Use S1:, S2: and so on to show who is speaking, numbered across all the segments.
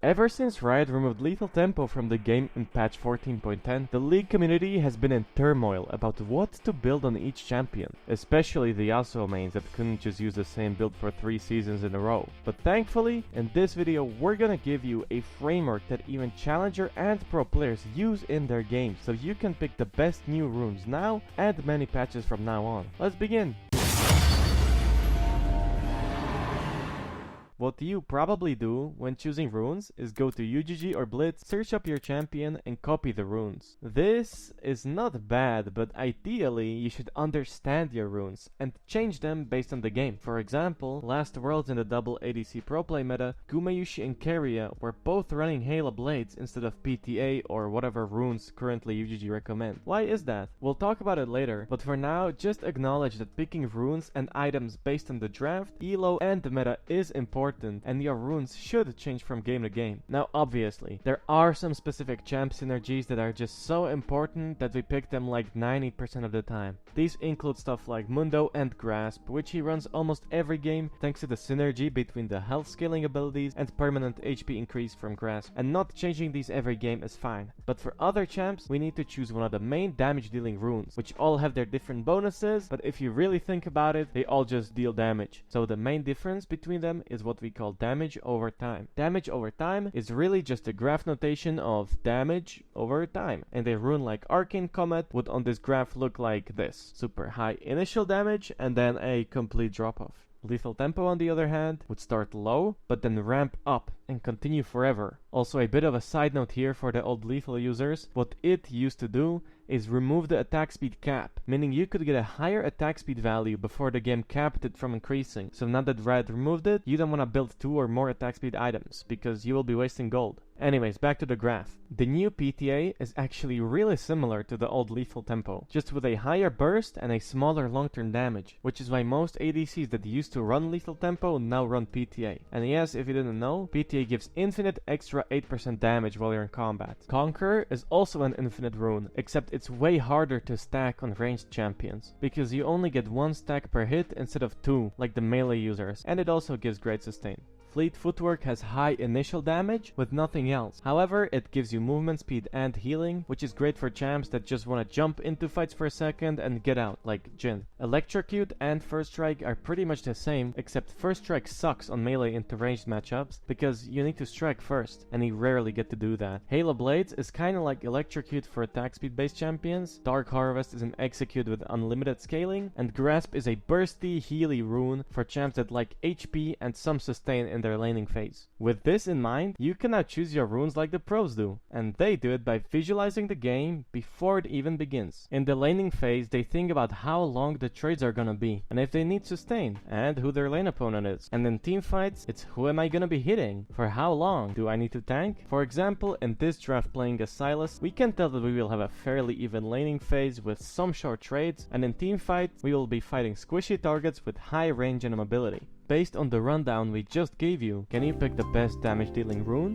S1: Ever since Riot removed lethal tempo from the game in patch 14.10, the league community has been in turmoil about what to build on each champion, especially the Yasuo mains that couldn't just use the same build for 3 seasons in a row. But thankfully, in this video we're gonna give you a framework that even challenger and pro players use in their games, so you can pick the best new runes now and many patches from now on. Let's begin! What you probably do when choosing runes is go to UGG or Blitz, search up your champion and copy the runes. This is not bad, but ideally you should understand your runes and change them based on the game. For example, last Worlds in the double ADC pro play meta, Gumayushi and Keria were both running Halo Blades instead of PTA or whatever runes currently UGG recommend. Why is that? We'll talk about it later, but for now just acknowledge that picking runes and items based on the draft, elo and the meta is important, and your runes should change from game to game. Now obviously, there are some specific champ synergies that are just so important that we pick them like 90% of the time. These include stuff like Mundo and Grasp, which he runs almost every game thanks to the synergy between the health scaling abilities and permanent HP increase from Grasp, and not changing these every game is fine. But for other champs, we need to choose one of the main damage dealing runes, which all have their different bonuses, but if you really think about it, they all just deal damage. So the main difference between them is what we call damage over time. Damage over time is really just a graph notation of damage over time, and a rune like Arcane Comet would on this graph look like this: super high initial damage and then a complete drop off. Lethal tempo on the other hand would start low but then ramp up and continue forever. Also, a bit of a side note here for the old lethal users, what it used to do is remove the attack speed cap, meaning you could get a higher attack speed value before the game capped it from increasing. So now that Riot removed it, you don't want to build 2 or more attack speed items, because you will be wasting gold. Anyways, back to the graph. The new PTA is actually really similar to the old lethal tempo, just with a higher burst and a smaller long-term damage, which is why most ADCs that used to run lethal tempo now run PTA. And yes, if you didn't know, PTA gives infinite extra 8% damage while you're in combat. Conqueror is also an infinite rune, except it's way harder to stack on ranged champions, because you only get 1 stack per hit instead of 2, like the melee users, and it also gives great sustain. Fleet Footwork has high initial damage with nothing else. However, it gives you movement speed and healing, which is great for champs that just want to jump into fights for a second and get out, like Jhin. Electrocute and First Strike are pretty much the same, except First Strike sucks on melee into ranged matchups because you need to strike first, and you rarely get to do that. Halo Blades is kinda like Electrocute for attack speed based champions, Dark Harvest is an Execute with unlimited scaling, and Grasp is a bursty healy rune for champs that like HP and some sustain in their laning phase. With this in mind, you can now choose your runes like the pros do, and they do it by visualizing the game before it even begins. In the laning phase, they think about how long the trades are gonna be, and if they need sustain, and who their lane opponent is. And in team fights, it's who am I gonna be hitting? For how long? Do I need to tank? For example, in this draft playing as Sylas, we can tell that we will have a fairly even laning phase with some short trades, and in team fight, we will be fighting squishy targets with high range and mobility. Based on the rundown we just gave you, can you pick the best damage dealing rune?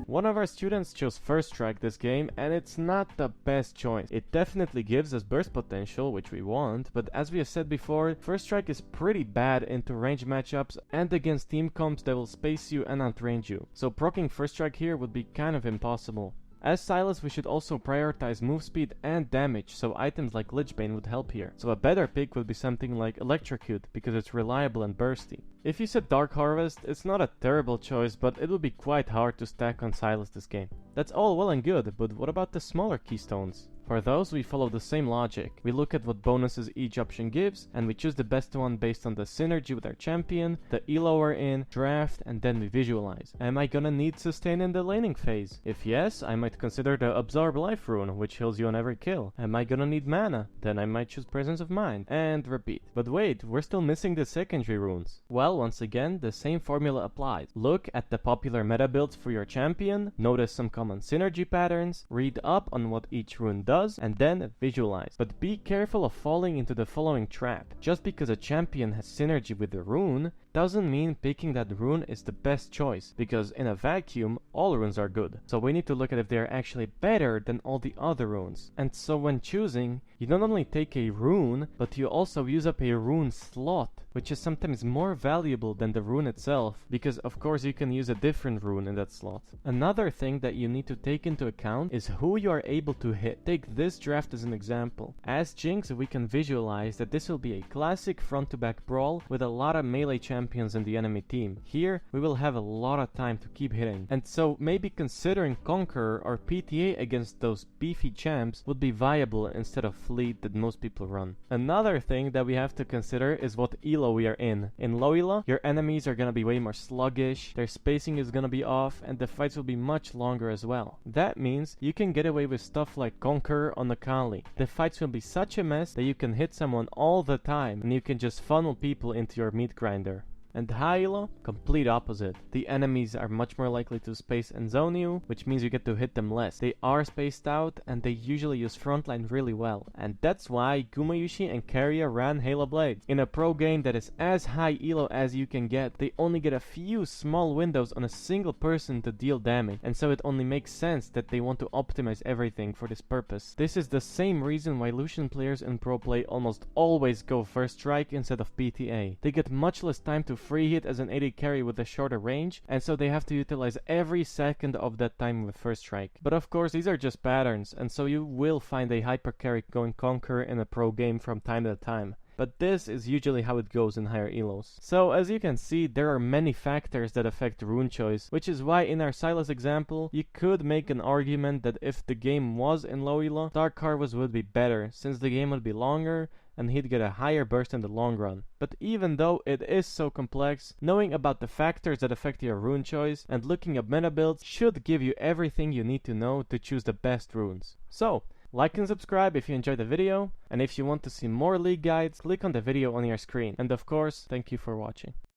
S1: One of our students chose First Strike this game, and it's not the best choice. It definitely gives us burst potential, which we want, but as we have said before, First Strike is pretty bad into range matchups and against team comps that will space you and outrange you. So proccing First Strike here would be kind of impossible. As Sylas, we should also prioritize move speed and damage, so items like Lichbane would help here. So a better pick would be something like Electrocute, because it's reliable and bursty. If you said Dark Harvest, it's not a terrible choice, but it would be quite hard to stack on Sylas this game. That's all well and good, but what about the smaller keystones? For those, we follow the same logic. We look at what bonuses each option gives, and we choose the best one based on the synergy with our champion, the elo we're in, draft, and then we visualize. Am I gonna need sustain in the laning phase? If yes, I might consider the Absorb Life rune, which heals you on every kill. Am I gonna need mana? Then I might choose Presence of Mind, and repeat. But wait, we're still missing the secondary runes. Well, once again, the same formula applies. Look at the popular meta builds for your champion, notice some common synergy patterns, read up on what each rune does, and then visualize. But be careful of falling into the following trap. Just because a champion has synergy with the rune doesn't mean picking that rune is the best choice, because in a vacuum, all runes are good. So we need to look at if they are actually better than all the other runes. And so when choosing, you not only take a rune, but you also use up a rune slot, which is sometimes more valuable than the rune itself, because of course you can use a different rune in that slot. Another thing that you need to take into account is who you are able to hit. Take this draft as an example. As Jinx, we can visualize that this will be a classic front-to-back brawl with a lot of melee champions in the enemy team. Here, we will have a lot of time to keep hitting, and so maybe considering Conqueror or PTA against those beefy champs would be viable instead of Fleet that most people run. Another thing that we have to consider is what elo we are in. In low elo, your enemies are gonna be way more sluggish, their spacing is gonna be off, and the fights will be much longer as well. That means you can get away with stuff like Conqueror on Akali. The fights will be such a mess that you can hit someone all the time, and you can just funnel people into your meat grinder. And high elo, complete opposite. The enemies are much more likely to space and zone you, which means you get to hit them less. They are spaced out, and they usually use frontline really well. And that's why Gumayushi and Keria ran Halo Blade. In a pro game that is as high elo as you can get, they only get a few small windows on a single person to deal damage, and so it only makes sense that they want to optimize everything for this purpose. This is the same reason why Lucian players in pro play almost always go first strike instead of PTA. They get much less time to free hit as an AD carry with a shorter range, and so they have to utilize every second of that time with first strike. But of course these are just patterns, and so you will find a hyper carry going Conqueror in a pro game from time to time. But this is usually how it goes in higher elos. So as you can see, there are many factors that affect rune choice, which is why in our Silas example, you could make an argument that if the game was in low elo, Dark Harvest would be better, since the game would be longer, and he'd get a higher burst in the long run. But even though it is so complex, knowing about the factors that affect your rune choice and looking up meta builds should give you everything you need to know to choose the best runes. So, like and subscribe if you enjoyed the video, and if you want to see more league guides, click on the video on your screen. And of course, thank you for watching.